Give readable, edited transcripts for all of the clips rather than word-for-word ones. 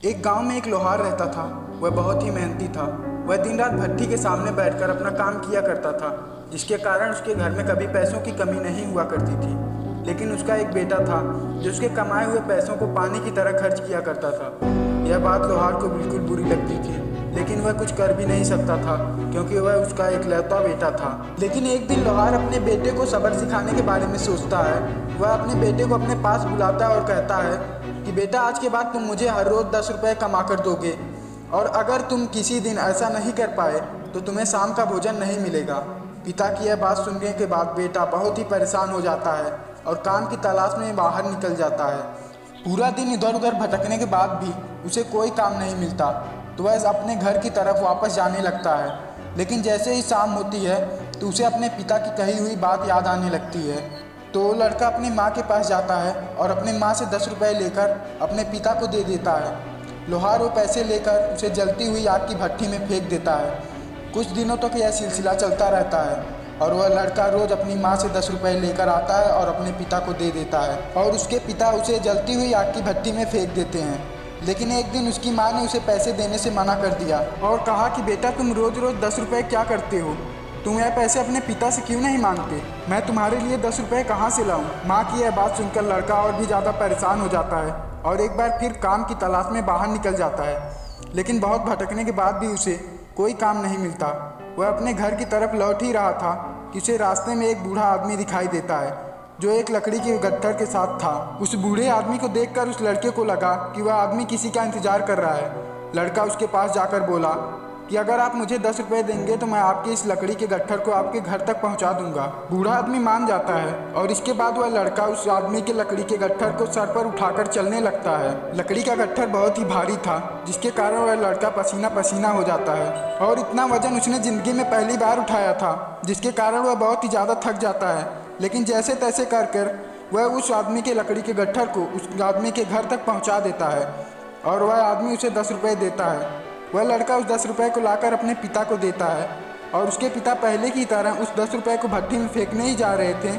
एक गांव में एक लोहार रहता था। वह बहुत ही मेहनती था। वह दिन रात भट्ठी के सामने बैठकर अपना काम किया करता था, जिसके कारण उसके घर में कभी पैसों की कमी नहीं हुआ करती थी। लेकिन उसका एक बेटा था जो उसके कमाए हुए पैसों को पानी की तरह खर्च किया करता था। यह बात लोहार को बिल्कुल बुरी लगती थी, लेकिन वह कुछ कर भी नहीं सकता था क्योंकि वह उसका इकलौता बेटा था। लेकिन एक दिन लोहार अपने बेटे को सबक सिखाने के बारे में सोचता है। वह अपने बेटे को अपने पास बुलाता है और कहता है कि बेटा, आज के बाद तुम मुझे हर रोज़ 10 रुपये कमा कर दोगे, और अगर तुम किसी दिन ऐसा नहीं कर पाए तो तुम्हें शाम का भोजन नहीं मिलेगा। पिता की यह बात सुनने के बाद बेटा बहुत ही परेशान हो जाता है और काम की तलाश में बाहर निकल जाता है। पूरा दिन इधर उधर भटकने के बाद भी उसे कोई काम नहीं मिलता, तो वह अपने घर की तरफ वापस जाने लगता है। लेकिन जैसे ही शाम होती है तो उसे अपने पिता की कही हुई बात याद आने लगती है। तो वो लड़का अपनी माँ के पास जाता है और अपनी माँ से 10 रुपये लेकर अपने पिता को दे देता है। लोहार वो पैसे लेकर उसे जलती हुई आग की भट्ठी में फेंक देता है। कुछ दिनों तक यह सिलसिला चलता रहता है और वह लड़का रोज़ अपनी माँ से 10 रुपये लेकर आता है और अपने पिता को दे देता है, और उसके पिता उसे जलती हुई आग की भट्ठी में फेंक देते हैं। लेकिन एक दिन उसकी माँ ने उसे पैसे देने से मना कर दिया और कहा कि बेटा, तुम रोज़ रोज़ 10 रुपये क्या करते हो? तुम यह पैसे अपने पिता से क्यों नहीं मांगते? मैं तुम्हारे लिए 10 रुपये कहाँ से लाऊं? माँ की यह बात सुनकर लड़का और भी ज़्यादा परेशान हो जाता है और एक बार फिर काम की तलाश में बाहर निकल जाता है। लेकिन बहुत भटकने के बाद भी उसे कोई काम नहीं मिलता। वह अपने घर की तरफ लौट ही रहा था कि उसे रास्ते में एक बूढ़ा आदमी दिखाई देता है जो एक लकड़ी के गट्ठर के साथ था। उस बूढ़े आदमी को देखकर उस लड़के को लगा कि वह आदमी किसी का इंतजार कर रहा है। लड़का उसके पास जाकर बोला कि अगर आप मुझे 10 रुपये देंगे तो मैं आपके इस लकड़ी के गट्ठर को आपके घर तक पहुंचा दूंगा। बूढ़ा आदमी मान जाता है और इसके बाद वह लड़का उस आदमी के लकड़ी के गट्ठर को सर पर उठाकर चलने लगता है। लकड़ी का गट्ठर बहुत ही भारी था, जिसके कारण वह लड़का पसीना पसीना हो जाता है और इतना वजन उसने ज़िंदगी में पहली बार उठाया था, जिसके कारण वह बहुत ही ज़्यादा थक जाता है। लेकिन जैसे तैसे कर वह उस आदमी के लकड़ी के गट्ठर को उस आदमी के घर तक पहुँचा देता है और वह आदमी उसे 10 रुपये देता है। वह लड़का उस 10 रुपये को लाकर अपने पिता को देता है और उसके पिता पहले की तरह उस 10 रुपये को भट्टी में फेंकने ही जा रहे थे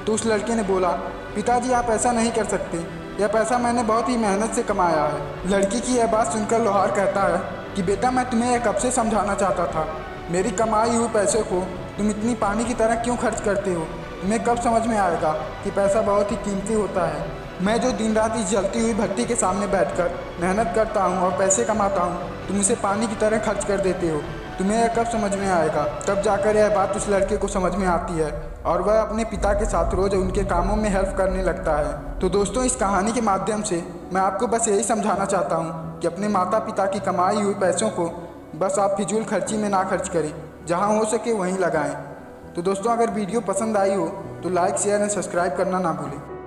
तो उस लड़के ने बोला, पिताजी, आप ऐसा नहीं कर सकते, यह पैसा मैंने बहुत ही मेहनत से कमाया है। लड़की की यह बात सुनकर लोहार कहता है कि बेटा, मैं तुम्हें यह कब से समझाना चाहता था, मेरी कमाई हुई पैसे को तुम इतनी पानी की तरह क्यों खर्च करते हो? तुम्हें कब समझ में आएगा कि पैसा बहुत ही कीमती होता है। मैं जो दिन रात इस जलती हुई भट्टी के सामने बैठकर मेहनत करता हूँ और पैसे कमाता हूँ, तुम इसे पानी की तरह खर्च कर देते हो। तुम्हें यह कब समझ में आएगा? तब जाकर यह बात उस लड़के को समझ में आती है और वह अपने पिता के साथ रोज़ उनके कामों में हेल्प करने लगता है। तो दोस्तों, इस कहानी के माध्यम से मैं आपको बस यही समझाना चाहता हूँ कि अपने माता पिता की कमाई हुई पैसों को बस आप फिजूल खर्ची में ना खर्च करें, जहाँ हो सके वहीं लगाएं। तो दोस्तों, अगर वीडियो पसंद आई हो तो लाइक, शेयर एंड सब्सक्राइब करना ना भूलें।